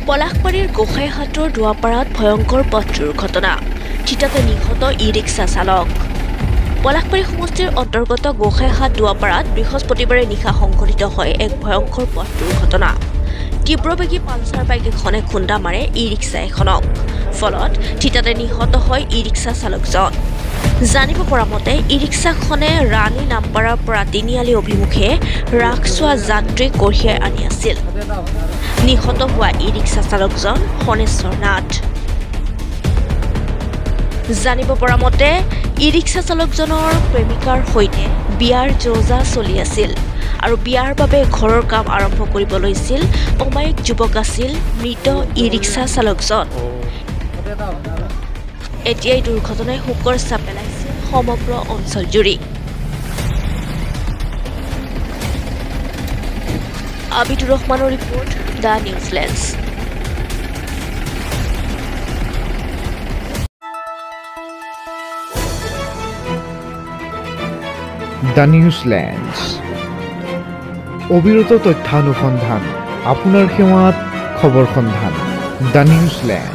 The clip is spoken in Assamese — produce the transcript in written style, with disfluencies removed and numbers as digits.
পলাশবাৰীৰ গোসাইহাটৰ দুৱাপাৰাত ভয়ংকৰ পথ দুৰ্ঘটনা থিতাতে নিহত ই-ৰিক্সা চালক পলাশবাৰী সমষ্টিৰ অন্তৰ্গত গোসাইহাট দুৱাপাৰাত বৃহস্পতিবাৰে নিশা সংঘটিত হয় এক ভয়ংকৰ পথ দুৰ্ঘটনা তীব্ৰবেগী পালচাৰ বাইক এখনে খুন্দা মাৰে ই-ৰিক্সা এখনক ফলত থিতাতে নিহত হয় ই-ৰিক্সা চালকজন জানিব পৰা মতে ই-ৰিক্সাখনে ৰাণী নামপাৰাৰ পৰা তিনিআলি অভিমুখে ৰাখছোৱা যাত্ৰী কঢ়িয়াই আনি আছিল নিহত হোৱা ই-ৰিক্সা চালকজন হনেশ্বৰ নাথ জানিব পৰা মতে ই-ৰিক্সা চালকজনৰ প্ৰেমিকাৰ সৈতে বিয়াৰ যোজা চলি আছিল আৰু বিয়াৰ বাবে ঘৰৰ কাম আৰম্ভ কৰিব লৈছিল অমায়িক যুৱক আছিল মৃত ই-ৰিক্সা চালকজন এতিয়াই দুৰ্ঘটনাই শোকৰ ছাপ পেলাইছে সমগ্ৰ অঞ্চলজুৰি আবিদুৰ ৰহমানৰ report the news lens the news lens অবিৰত তথ্যানুসন্ধান আপোনাৰ সেৱাত খবৰ সন্ধান দ্য নিউজ লেন্স